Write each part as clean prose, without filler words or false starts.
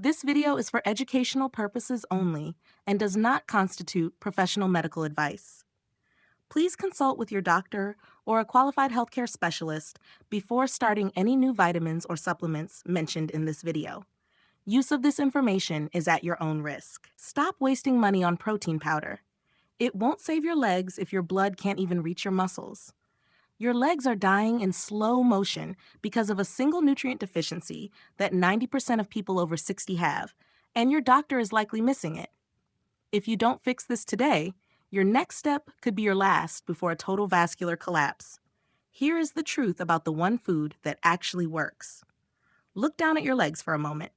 This video is for educational purposes only and does not constitute professional medical advice. Please consult with your doctor or a qualified healthcare specialist before starting any new vitamins or supplements mentioned in this video. Use of this information is at your own risk. Stop wasting money on protein powder. It won't save your legs if your blood can't even reach your muscles. Your legs are dying in slow motion because of a single nutrient deficiency that 90% of people over 60 have, and your doctor is likely missing it. If you don't fix this today, your next step could be your last before a total vascular collapse. Here is the truth about the one food that actually works. Look down at your legs for a moment.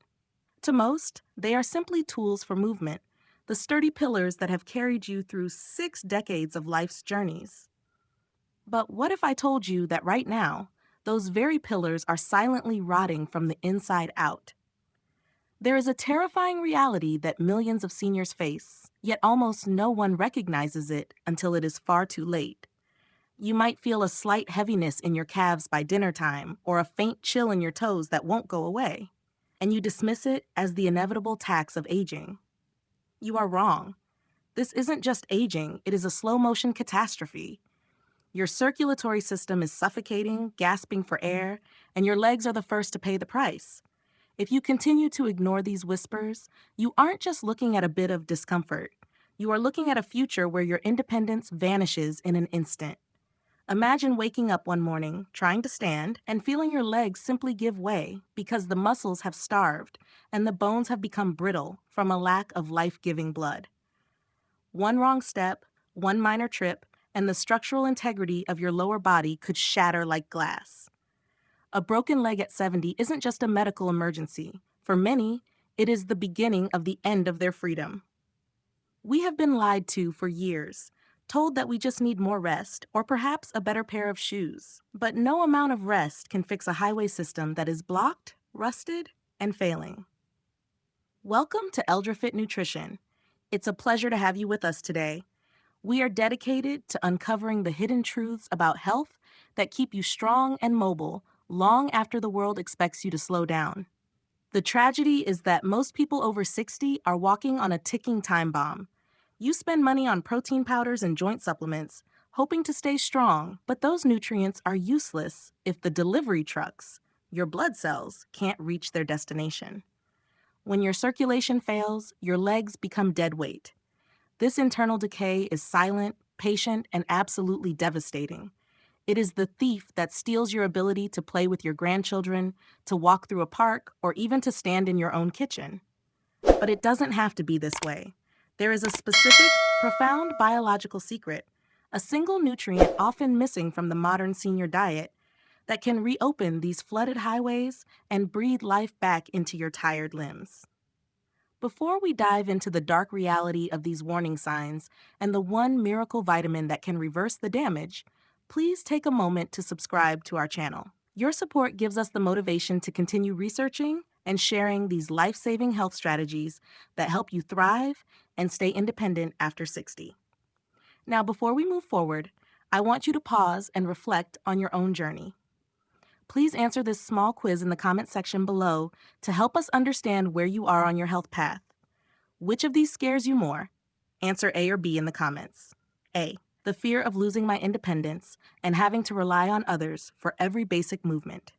To most, they are simply tools for movement, the sturdy pillars that have carried you through 6 decades of life's journeys. But what if I told you that right now, those very pillars are silently rotting from the inside out? There is a terrifying reality that millions of seniors face, yet almost no one recognizes it until it is far too late. You might feel a slight heaviness in your calves by dinner time or a faint chill in your toes that won't go away, and you dismiss it as the inevitable tax of aging. You are wrong. This isn't just aging, it is a slow-motion catastrophe. Your circulatory system is suffocating, gasping for air, and your legs are the first to pay the price. If you continue to ignore these whispers, you aren't just looking at a bit of discomfort. You are looking at a future where your independence vanishes in an instant. Imagine waking up one morning, trying to stand, and feeling your legs simply give way because the muscles have starved and the bones have become brittle from a lack of life-giving blood. One wrong step, one minor trip, and the structural integrity of your lower body could shatter like glass. A broken leg at 70 isn't just a medical emergency. For many, it is the beginning of the end of their freedom. We have been lied to for years, told that we just need more rest or perhaps a better pair of shoes. But no amount of rest can fix a highway system that is blocked, rusted, and failing. Welcome to EldraFit Nutrition. It's a pleasure to have you with us today. We are dedicated to uncovering the hidden truths about health that keep you strong and mobile long after the world expects you to slow down. The tragedy is that most people over 60 are walking on a ticking time bomb. You spend money on protein powders and joint supplements, hoping to stay strong, but those nutrients are useless if the delivery trucks, your blood cells, can't reach their destination. When your circulation fails, your legs become dead weight. This internal decay is silent, patient, and absolutely devastating. It is the thief that steals your ability to play with your grandchildren, to walk through a park, or even to stand in your own kitchen. But it doesn't have to be this way. There is a specific, profound biological secret, a single nutrient often missing from the modern senior diet, that can reopen these flooded highways and breathe life back into your tired limbs. Before we dive into the dark reality of these warning signs and the one miracle vitamin that can reverse the damage, please take a moment to subscribe to our channel. Your support gives us the motivation to continue researching and sharing these life-saving health strategies that help you thrive and stay independent after 60. Now, before we move forward, I want you to pause and reflect on your own journey. Please answer this small quiz in the comment section below to help us understand where you are on your health path. Which of these scares you more? Answer A or B in the comments. A, the fear of losing my independence and having to rely on others for every basic movement.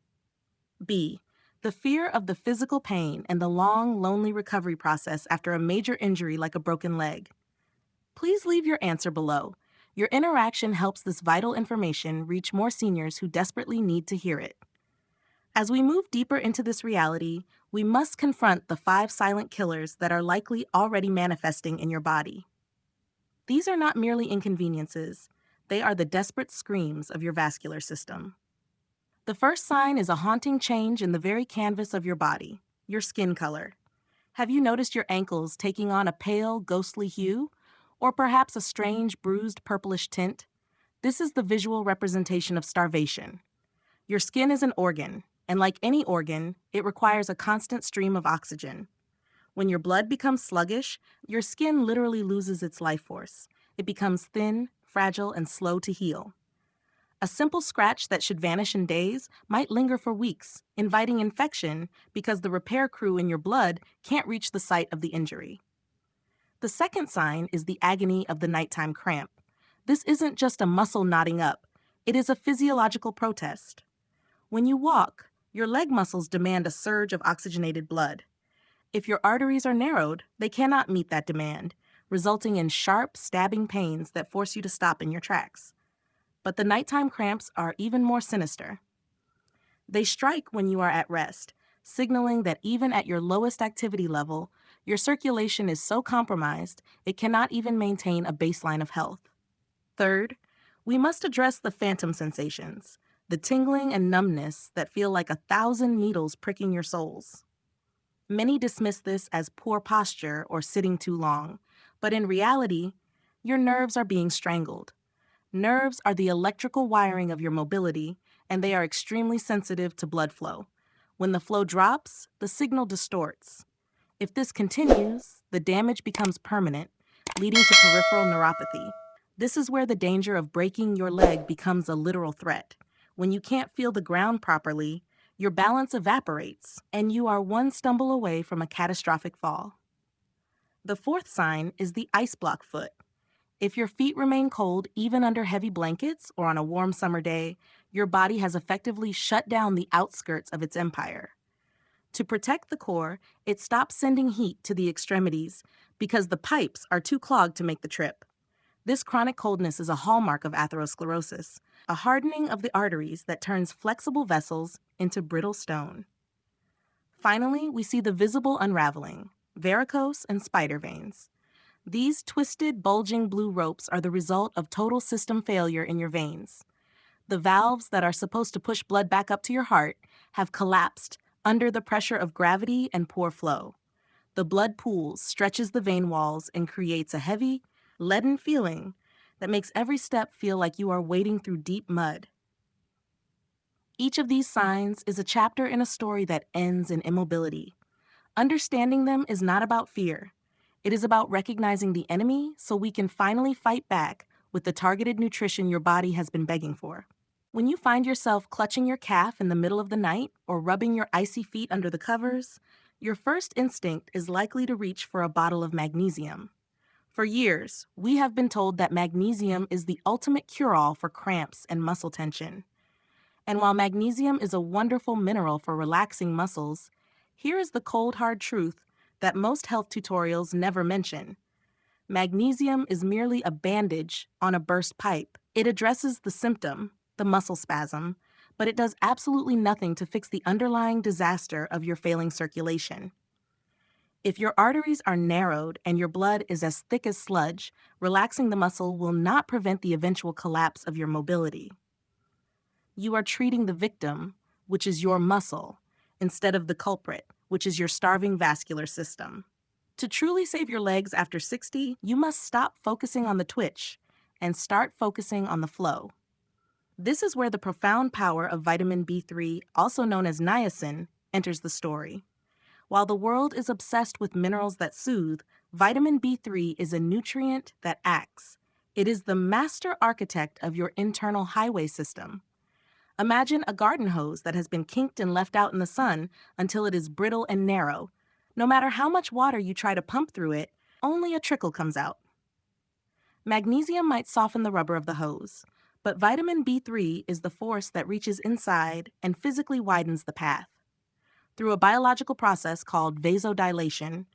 B, the fear of the physical pain and the long, lonely recovery process after a major injury like a broken leg. Please leave your answer below. Your interaction helps this vital information reach more seniors who desperately need to hear it. As we move deeper into this reality, we must confront the 5 silent killers that are likely already manifesting in your body. These are not merely inconveniences. They are the desperate screams of your vascular system. The first sign is a haunting change in the very canvas of your body, your skin color. Have you noticed your ankles taking on a pale, ghostly hue? Or perhaps a strange, bruised, purplish tint? This is the visual representation of starvation. Your skin is an organ, and like any organ, it requires a constant stream of oxygen. When your blood becomes sluggish, your skin literally loses its life force. It becomes thin, fragile, and slow to heal. A simple scratch that should vanish in days might linger for weeks, inviting infection because the repair crew in your blood can't reach the site of the injury. The second sign is the agony of the nighttime cramp. This isn't just a muscle knotting up, it is a physiological protest. When you walk, your leg muscles demand a surge of oxygenated blood. If your arteries are narrowed, they cannot meet that demand, resulting in sharp, stabbing pains that force you to stop in your tracks. But the nighttime cramps are even more sinister. They strike when you are at rest, signaling that even at your lowest activity level, your circulation is so compromised it cannot even maintain a baseline of health. Third, we must address the phantom sensations, the tingling and numbness that feel like 1,000 needles pricking your soles. Many dismiss this as poor posture or sitting too long, but in reality, your nerves are being strangled. Nerves are the electrical wiring of your mobility, and they are extremely sensitive to blood flow. When the flow drops, the signal distorts. If this continues, the damage becomes permanent, leading to peripheral neuropathy. This is where the danger of breaking your leg becomes a literal threat. When you can't feel the ground properly, your balance evaporates, and you are one stumble away from a catastrophic fall. The fourth sign is the ice block foot. If your feet remain cold even under heavy blankets or on a warm summer day, your body has effectively shut down the outskirts of its empire. To protect the core, it stops sending heat to the extremities because the pipes are too clogged to make the trip. This chronic coldness is a hallmark of atherosclerosis, a hardening of the arteries that turns flexible vessels into brittle stone. Finally, we see the visible unraveling, varicose and spider veins. These twisted, bulging blue ropes are the result of total system failure in your veins. The valves that are supposed to push blood back up to your heart have collapsed under the pressure of gravity and poor flow. The blood pools, stretches the vein walls, and creates a heavy, leaden feeling that makes every step feel like you are wading through deep mud. Each of these signs is a chapter in a story that ends in immobility. Understanding them is not about fear. It is about recognizing the enemy so we can finally fight back with the targeted nutrition your body has been begging for. When you find yourself clutching your calf in the middle of the night or rubbing your icy feet under the covers, your first instinct is likely to reach for a bottle of magnesium. For years, we have been told that magnesium is the ultimate cure-all for cramps and muscle tension. And while magnesium is a wonderful mineral for relaxing muscles, here is the cold hard truth that most health tutorials never mention. Magnesium is merely a bandage on a burst pipe. It addresses the symptom, the muscle spasm, but it does absolutely nothing to fix the underlying disaster of your failing circulation. If your arteries are narrowed and your blood is as thick as sludge, relaxing the muscle will not prevent the eventual collapse of your mobility. You are treating the victim, which is your muscle, instead of the culprit, which is your starving vascular system. To truly save your legs after 60, you must stop focusing on the twitch and start focusing on the flow. This is where the profound power of vitamin B3, also known as niacin, enters the story. While the world is obsessed with minerals that soothe, vitamin B3 is a nutrient that acts. It is the master architect of your internal highway system. Imagine a garden hose that has been kinked and left out in the sun until it is brittle and narrow. No matter how much water you try to pump through it, only a trickle comes out. Magnesium might soften the rubber of the hose, but vitamin B3 is the force that reaches inside and physically widens the path. Through a biological process called vasodilation,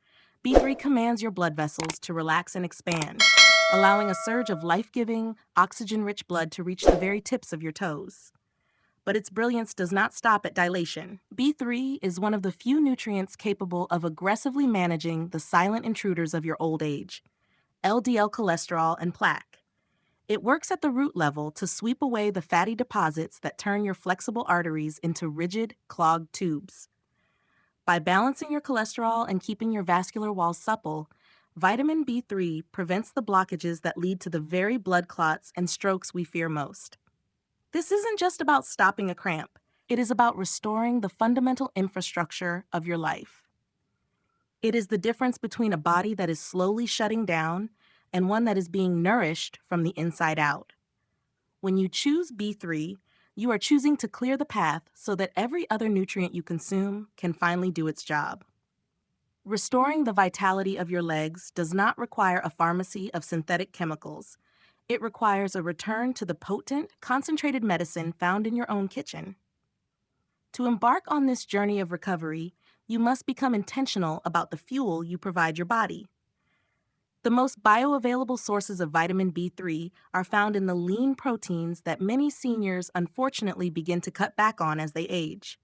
B3 commands your blood vessels to relax and expand, allowing a surge of life-giving, oxygen-rich blood to reach the very tips of your toes. But its brilliance does not stop at dilation. B3 is one of the few nutrients capable of aggressively managing the silent intruders of your old age, LDL cholesterol and plaque. It works at the root level to sweep away the fatty deposits that turn your flexible arteries into rigid, clogged tubes. By balancing your cholesterol and keeping your vascular walls supple, vitamin B3 prevents the blockages that lead to the very blood clots and strokes we fear most. This isn't just about stopping a cramp. It is about restoring the fundamental infrastructure of your life. It is the difference between a body that is slowly shutting down and one that is being nourished from the inside out. When you choose B3, you are choosing to clear the path so that every other nutrient you consume can finally do its job. Restoring the vitality of your legs does not require a pharmacy of synthetic chemicals. It requires a return to the potent, concentrated medicine found in your own kitchen. To embark on this journey of recovery, you must become intentional about the fuel you provide your body. The most bioavailable sources of vitamin B3 are found in the lean proteins that many seniors unfortunately begin to cut back on as they age.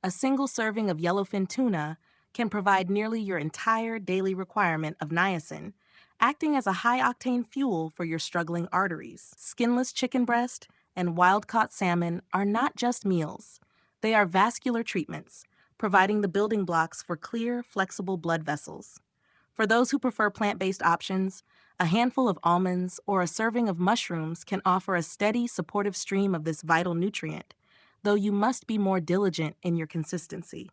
A single serving of yellowfin tuna can provide nearly your entire daily requirement of niacin, acting as a high-octane fuel for your struggling arteries. Skinless chicken breast and wild-caught salmon are not just meals. They are vascular treatments, providing the building blocks for clear, flexible blood vessels. For those who prefer plant-based options, a handful of almonds or a serving of mushrooms can offer a steady, supportive stream of this vital nutrient, though you must be more diligent in your consistency.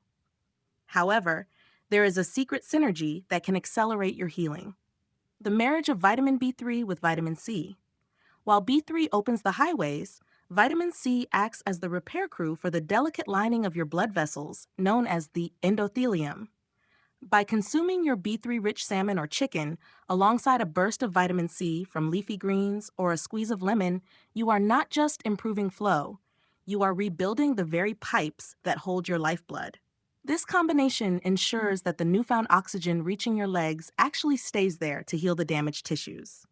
However, there is a secret synergy that can accelerate your healing: the marriage of vitamin B3 with vitamin C. While B3 opens the highways, vitamin C acts as the repair crew for the delicate lining of your blood vessels, known as the endothelium. By consuming your B3-rich salmon or chicken alongside a burst of vitamin C from leafy greens or a squeeze of lemon, you are not just improving flow, you are rebuilding the very pipes that hold your lifeblood. This combination ensures that the newfound oxygen reaching your legs actually stays there to heal the damaged tissues.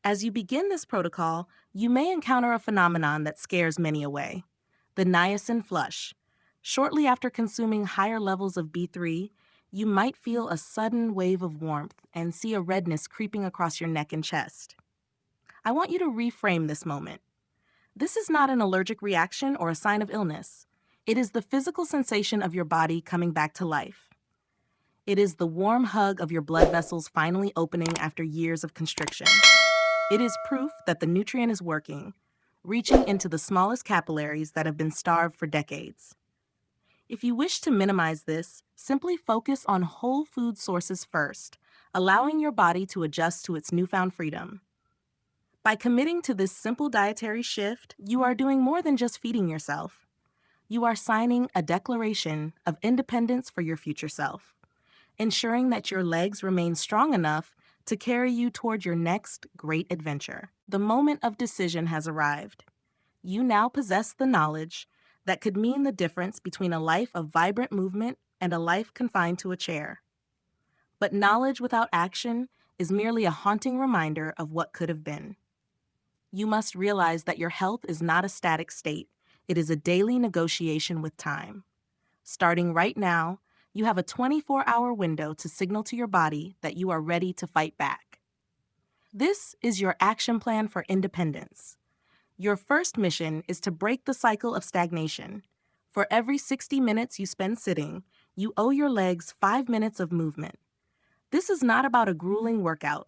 As you begin this protocol, you may encounter a phenomenon that scares many away: the niacin flush. Shortly after consuming higher levels of B3, you might feel a sudden wave of warmth and see a redness creeping across your neck and chest. I want you to reframe this moment. This is not an allergic reaction or a sign of illness. It is the physical sensation of your body coming back to life. It is the warm hug of your blood vessels finally opening after years of constriction. It is proof that the nutrient is working, reaching into the smallest capillaries that have been starved for decades. If you wish to minimize this, simply focus on whole food sources first, allowing your body to adjust to its newfound freedom. By committing to this simple dietary shift, you are doing more than just feeding yourself. You are signing a declaration of independence for your future self, ensuring that your legs remain strong enough to carry you toward your next great adventure. The moment of decision has arrived. You now possess the knowledge that could mean the difference between a life of vibrant movement and a life confined to a chair. But knowledge without action is merely a haunting reminder of what could have been. You must realize that your health is not a static state. It is a daily negotiation with time. Starting right now, you have a 24-hour window to signal to your body that you are ready to fight back. This is your action plan for independence. Your first mission is to break the cycle of stagnation. For every 60 minutes you spend sitting, you owe your legs 5 minutes of movement. This is not about a grueling workout.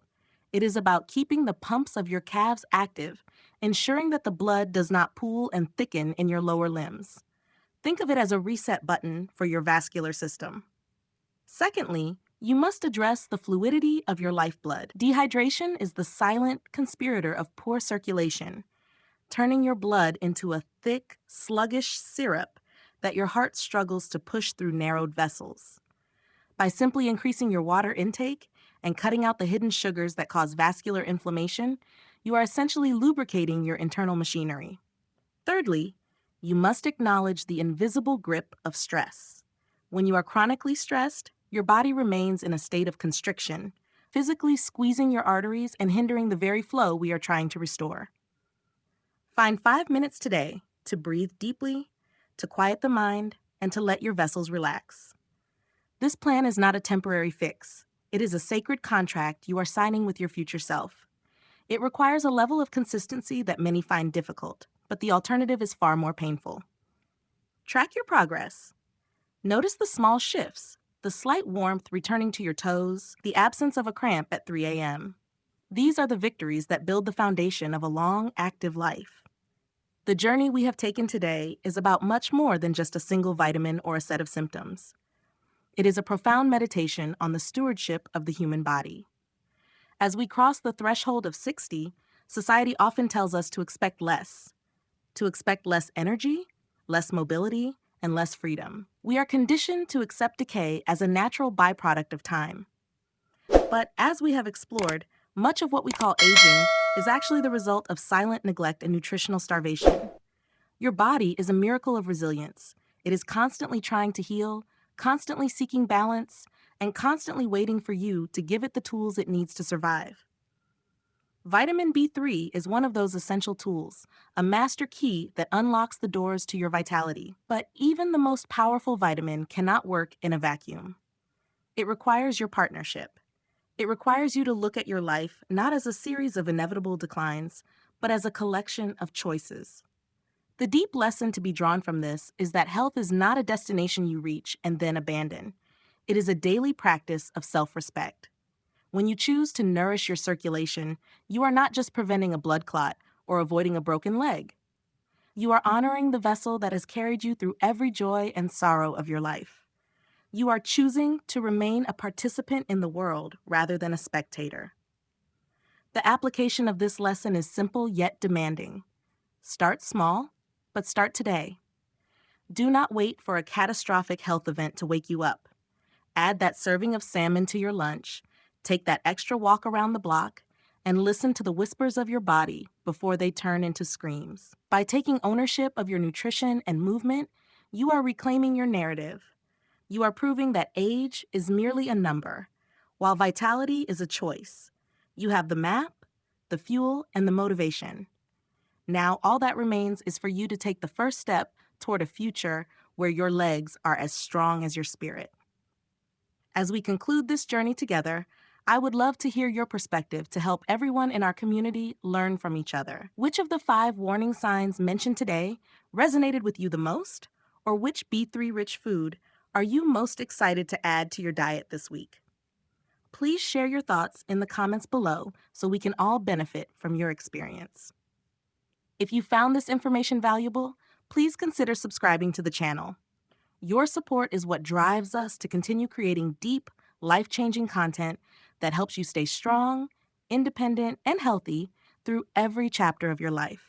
It is about keeping the pumps of your calves active, ensuring that the blood does not pool and thicken in your lower limbs. Think of it as a reset button for your vascular system. Secondly, you must address the fluidity of your lifeblood. Dehydration is the silent conspirator of poor circulation, turning your blood into a thick, sluggish syrup that your heart struggles to push through narrowed vessels. By simply increasing your water intake and cutting out the hidden sugars that cause vascular inflammation, you are essentially lubricating your internal machinery. Thirdly, you must acknowledge the invisible grip of stress. When you are chronically stressed, your body remains in a state of constriction, physically squeezing your arteries and hindering the very flow we are trying to restore. Find 5 minutes today to breathe deeply, to quiet the mind, and to let your vessels relax. This plan is not a temporary fix. It is a sacred contract you are signing with your future self. It requires a level of consistency that many find difficult, but the alternative is far more painful. Track your progress. Notice the small shifts, the slight warmth returning to your toes, the absence of a cramp at 3 a.m. These are the victories that build the foundation of a long, active life. The journey we have taken today is about much more than just a single vitamin or a set of symptoms. It is a profound meditation on the stewardship of the human body. As we cross the threshold of 60, Society often tells us to expect less energy, less mobility, and less freedom. We are conditioned to accept decay as a natural byproduct of time. But as we have explored, much of what we call aging is actually the result of silent neglect and nutritional starvation. Your body is a miracle of resilience. It is constantly trying to heal, constantly seeking balance, and constantly waiting for you to give it the tools it needs to survive. Vitamin B3 is one of those essential tools, a master key that unlocks the doors to your vitality. But even the most powerful vitamin cannot work in a vacuum. It requires your partnership. It requires you to look at your life not as a series of inevitable declines, but as a collection of choices. The deep lesson to be drawn from this is that health is not a destination you reach and then abandon. It is a daily practice of self-respect. When you choose to nourish your circulation, you are not just preventing a blood clot or avoiding a broken leg. You are honoring the vessel that has carried you through every joy and sorrow of your life. You are choosing to remain a participant in the world rather than a spectator. The application of this lesson is simple yet demanding. Start small, but start today. Do not wait for a catastrophic health event to wake you up. Add that serving of salmon to your lunch, take that extra walk around the block, and listen to the whispers of your body before they turn into screams. By taking ownership of your nutrition and movement, you are reclaiming your narrative. You are proving that age is merely a number, while vitality is a choice. You have the map, the fuel, and the motivation. Now, all that remains is for you to take the first step toward a future where your legs are as strong as your spirit. As we conclude this journey together, I would love to hear your perspective to help everyone in our community learn from each other. Which of the 5 warning signs mentioned today resonated with you the most? Or which B3-rich food are you most excited to add to your diet this week? Please share your thoughts in the comments below so we can all benefit from your experience. If you found this information valuable, please consider subscribing to the channel. Your support is what drives us to continue creating deep, life-changing content that helps you stay strong, independent, and healthy through every chapter of your life.